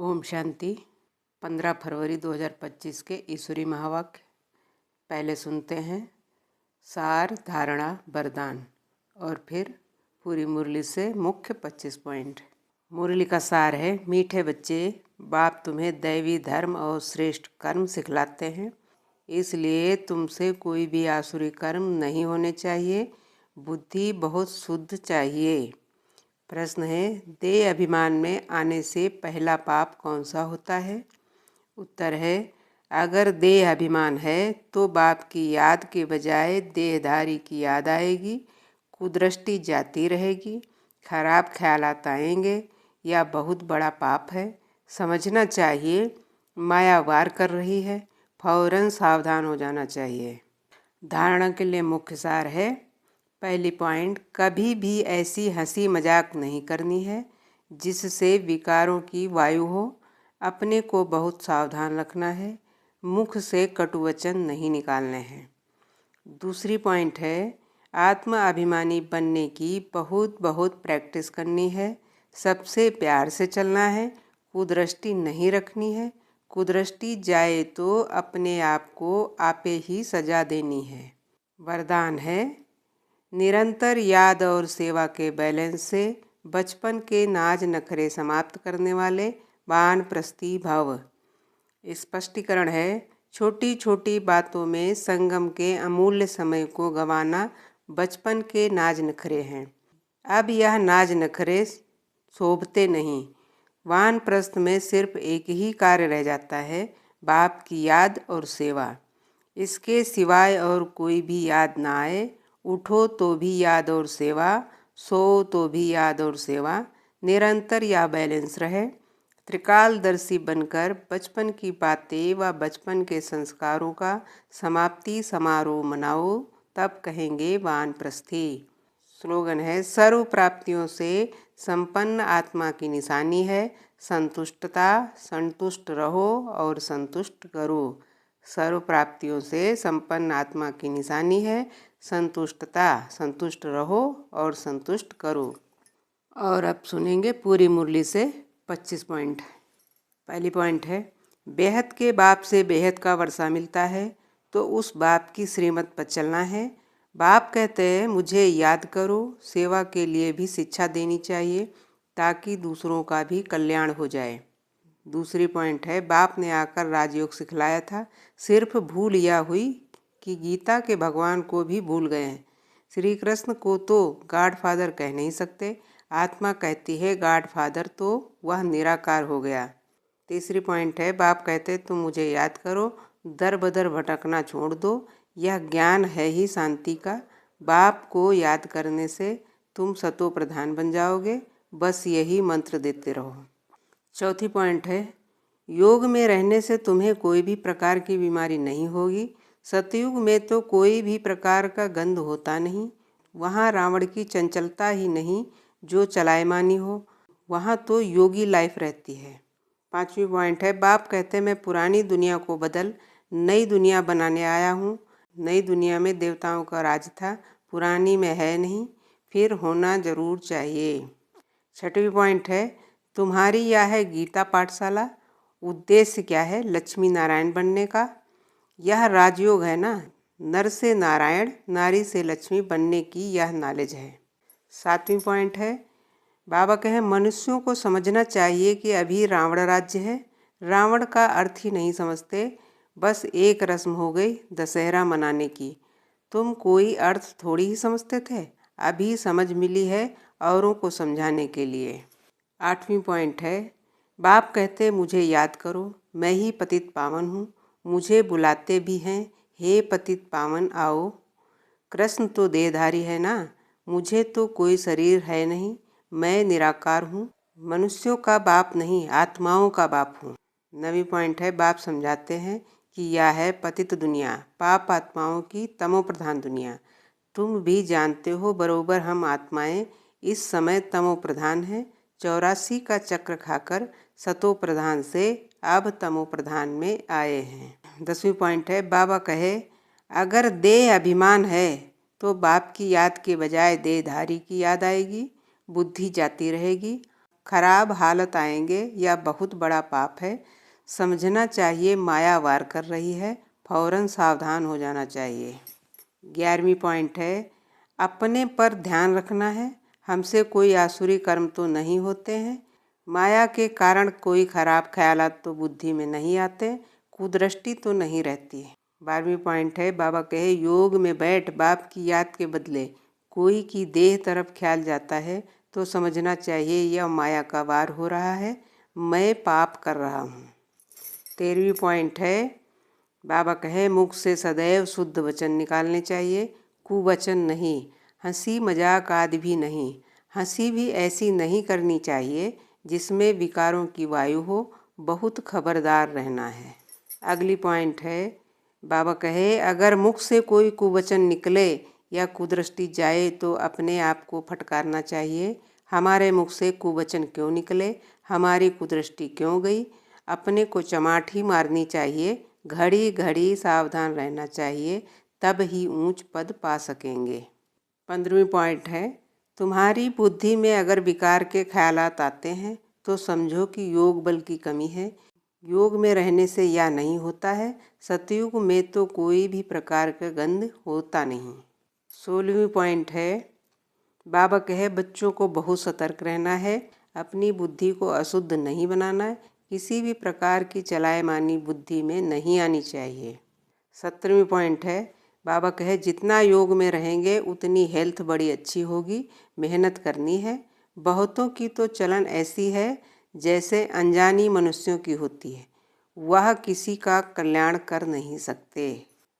ओम शांति। 15 फरवरी 2025 के ईश्वरी महावाक्य पहले सुनते हैं। सार, धारणा, वरदान और फिर पूरी मुरली से मुख्य 25 पॉइंट। मुरली का सार है। मीठे बच्चे, बाप तुम्हें दैवी धर्म और श्रेष्ठ कर्म सिखलाते हैं, इसलिए तुमसे कोई भी आसुरी कर्म नहीं होने चाहिए। बुद्धि बहुत शुद्ध चाहिए। प्रश्न है, देह अभिमान में आने से पहला पाप कौन सा होता है? उत्तर है, अगर देह अभिमान है तो बाप की याद के बजाय देहधारी की याद आएगी, कुदृष्टि जाती रहेगी, खराब ख्यालात आएंगे। यह बहुत बड़ा पाप है। समझना चाहिए माया वार कर रही है, फौरन सावधान हो जाना चाहिए। धारणा के लिए मुख्य सार है। पहली पॉइंट, कभी भी ऐसी हंसी मजाक नहीं करनी है जिससे विकारों की वायु हो। अपने को बहुत सावधान रखना है। मुख से कटुवचन नहीं निकालने हैं। दूसरी पॉइंट है, आत्म अभिमानी बनने की बहुत बहुत प्रैक्टिस करनी है। सबसे प्यार से चलना है, कुदृष्टि नहीं रखनी है। कुदृष्टि जाए तो अपने आप को आपे ही सजा देनी है। वरदान है, निरंतर याद और सेवा के बैलेंस से बचपन के नाज नखरे समाप्त करने वाले वानप्रस्थी भव। स्पष्टीकरण है, छोटी छोटी बातों में संगम के अमूल्य समय को गंवाना बचपन के नाज नखरे हैं। अब यह नाज नखरे शोभते नहीं। वानप्रस्थ में सिर्फ एक ही कार्य रह जाता है, बाप की याद और सेवा। इसके सिवाय और कोई भी याद ना आए। उठो तो भी याद और सेवा, सो तो भी याद और सेवा। निरंतर या बैलेंस रहे। त्रिकालदर्शी बनकर बचपन की बातें व बचपन के संस्कारों का समाप्ति समारोह मनाओ, तब कहेंगे वानप्रस्थी। स्लोगन है, सर्व प्राप्तियों से संपन्न आत्मा की निशानी है संतुष्टता। संतुष्ट रहो और संतुष्ट करो। सर्व प्राप्तियों से संपन्न आत्मा की निशानी है संतुष्टता। संतुष्ट रहो और संतुष्ट करो। और अब सुनेंगे पूरी मुरली से 25 पॉइंट। पहली पॉइंट है, बेहद के बाप से बेहद का वर्षा मिलता है तो उस बाप की श्रीमत पर चलना है। बाप कहते हैं मुझे याद करो। सेवा के लिए भी शिक्षा देनी चाहिए ताकि दूसरों का भी कल्याण हो जाए। दूसरी पॉइंट है, बाप ने आकर राजयोग सिखलाया था, सिर्फ भूल यह हुई कि गीता के भगवान को भी भूल गए हैं। श्री कृष्ण को तो गॉड फादर कह नहीं सकते। आत्मा कहती है गॉड फादर, तो वह निराकार हो गया। तीसरी पॉइंट है, बाप कहते तुम मुझे याद करो, दर बदर भटकना छोड़ दो। यह ज्ञान है ही शांति का। बाप को याद करने से तुम सतो प्रधान बन जाओगे। बस यही मंत्र देते रहो। चौथी पॉइंट है, योग में रहने से तुम्हें कोई भी प्रकार की बीमारी नहीं होगी। सतयुग में तो कोई भी प्रकार का गंध होता नहीं। वहाँ रावण की चंचलता ही नहीं जो चलायमानी हो। वहाँ तो योगी लाइफ रहती है। पांचवी पॉइंट है, बाप कहते मैं पुरानी दुनिया को बदल नई दुनिया बनाने आया हूँ। नई दुनिया में देवताओं का राज था, पुरानी में है नहीं, फिर होना जरूर चाहिए। छठवीं पॉइंट है, तुम्हारी यह है गीता पाठशाला। उद्देश्य क्या है? लक्ष्मी नारायण बनने का। यह राजयोग है ना, नर से नारायण, नारी से लक्ष्मी बनने की यह नॉलेज है। सातवीं पॉइंट है, बाबा कहे मनुष्यों को समझना चाहिए कि अभी रावण राज्य है। रावण का अर्थ ही नहीं समझते। बस एक रस्म हो गई दशहरा मनाने की। तुम कोई अर्थ थोड़ी ही समझते थे, अभी समझ मिली है औरों को समझाने के लिए। आठवीं पॉइंट है, बाप कहते मुझे याद करो, मैं ही पतित पावन हूँ। मुझे बुलाते भी हैं, हे पतित पावन आओ। कृष्ण तो देहधारी है ना, मुझे तो कोई शरीर है नहीं, मैं निराकार हूँ। मनुष्यों का बाप नहीं, आत्माओं का बाप हूँ। 9वीं पॉइंट है, बाप समझाते हैं कि यह है पतित दुनिया, पाप आत्माओं की तमो प्रधान दुनिया। तुम भी जानते हो बरोबर हम आत्माएं इस समय तमो प्रधान हैं। 84 का चक्र खाकर सतो प्रधान से अब तमो प्रधान में आए हैं। 10वीं पॉइंट है, बाबा कहे अगर देह अभिमान है तो बाप की याद के बजाय देहधारी की याद आएगी, बुद्धि जाती रहेगी, खराब हालत आएंगे या बहुत बड़ा पाप है। समझना चाहिए माया वार कर रही है, फौरन सावधान हो जाना चाहिए। 11वीं पॉइंट है, अपने पर ध्यान रखना है। हमसे कोई आसुरी कर्म तो नहीं होते हैं। माया के कारण कोई खराब ख्यालात तो बुद्धि में नहीं आते, कुदृष्टि तो नहीं रहती। 12वीं पॉइंट है, बाबा कहे योग में बैठ बाप की याद के बदले कोई की देह तरफ ख्याल जाता है तो समझना चाहिए यह माया का वार हो रहा है, मैं पाप कर रहा हूँ। 13वीं पॉइंट है, बाबा कहे मुख से सदैव शुद्ध वचन निकालने चाहिए, कुवचन नहीं, हंसी मजाक आदि भी नहीं। हंसी भी ऐसी नहीं करनी चाहिए जिसमें विकारों की वायु हो, बहुत खबरदार रहना है। अगली पॉइंट है, बाबा कहे अगर मुख से कोई कुवचन निकले या कुदृष्टि जाए तो अपने आप को फटकारना चाहिए। हमारे मुख से कुवचन क्यों निकले, हमारी कुदृष्टि क्यों गई, अपने को चमाठी मारनी चाहिए, घड़ी घड़ी सावधान रहना चाहिए, तब ही ऊंच पद पा सकेंगे। 15वीं पॉइंट है, तुम्हारी बुद्धि में अगर विकार के ख्यालात आते हैं तो समझो कि योग बल की कमी है। योग में रहने से यह नहीं होता है। सतयुग में तो कोई भी प्रकार का गंध होता नहीं। 16वीं पॉइंट है, बाबा कहे बच्चों को बहुत सतर्क रहना है, अपनी बुद्धि को अशुद्ध नहीं बनाना है, किसी भी प्रकार की चलायमानी बुद्धि में नहीं आनी चाहिए। 17वीं पॉइंट है, बाबा कहे जितना योग में रहेंगे उतनी हेल्थ बड़ी अच्छी होगी, मेहनत करनी है। बहुतों की तो चलन ऐसी है जैसे अनजानी मनुष्यों की होती है, वह किसी का कल्याण कर नहीं सकते।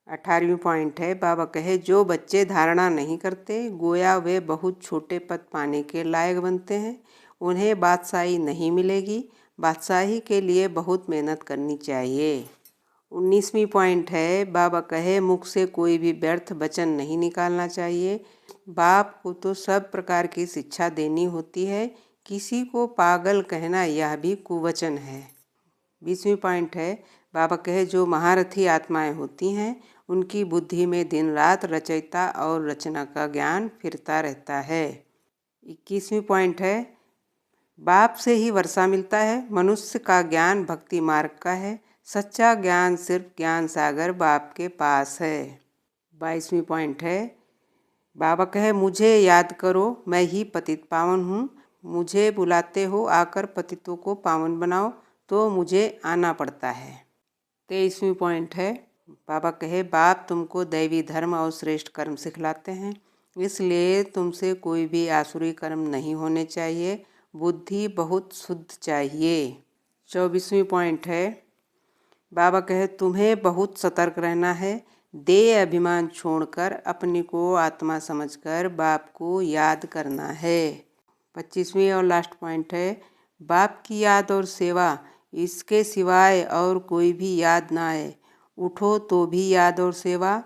18वीं पॉइंट है, बाबा कहे जो बच्चे धारणा नहीं करते गोया वे बहुत छोटे पद पाने के लायक बनते हैं, उन्हें बादशाही नहीं मिलेगी, बादशाही के लिए बहुत मेहनत करनी चाहिए। 19वीं पॉइंट है, बाबा कहे मुख से कोई भी व्यर्थ वचन नहीं निकालना चाहिए। बाप को तो सब प्रकार की शिक्षा देनी होती है, किसी को पागल कहना यह भी कुवचन है। 20वीं पॉइंट है, बाबा कहे जो महारथी आत्माएं होती हैं उनकी बुद्धि में दिन रात रचयिता और रचना का ज्ञान फिरता रहता है। 21वीं पॉइंट है, बाप से ही वर्षा मिलता है, मनुष्य का ज्ञान भक्ति मार्ग का है, सच्चा ज्ञान सिर्फ ज्ञान सागर बाप के पास है। 22वीं पॉइंट है, बाबा कहे मुझे याद करो मैं ही पतित पावन हूँ, मुझे बुलाते हो आकर पतितों को पावन बनाओ तो मुझे आना पड़ता है। 23वीं पॉइंट है, बाबा कहे बाप तुमको दैवी धर्म और श्रेष्ठ कर्म सिखलाते हैं, इसलिए तुमसे कोई भी आसुरी कर्म नहीं होने चाहिए, बुद्धि बहुत शुद्ध चाहिए। 24वीं पॉइंट है, बाबा कहे तुम्हें बहुत सतर्क रहना है, देह अभिमान छोड़कर अपने को आत्मा समझकर बाप को याद करना है। 25वीं और लास्ट पॉइंट है, बाप की याद और सेवा, इसके सिवाय और कोई भी याद ना आए। उठो तो भी याद और सेवा,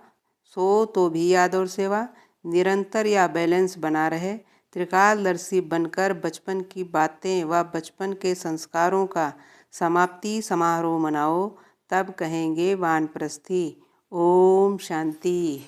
सो तो भी याद और सेवा, निरंतर या बैलेंस बना रहे। त्रिकालदर्शी बनकर बचपन की बातें व बचपन के संस्कारों का समाप्ति समारोह मनाओ, तब कहेंगे वानप्रस्थी। ओम शांति।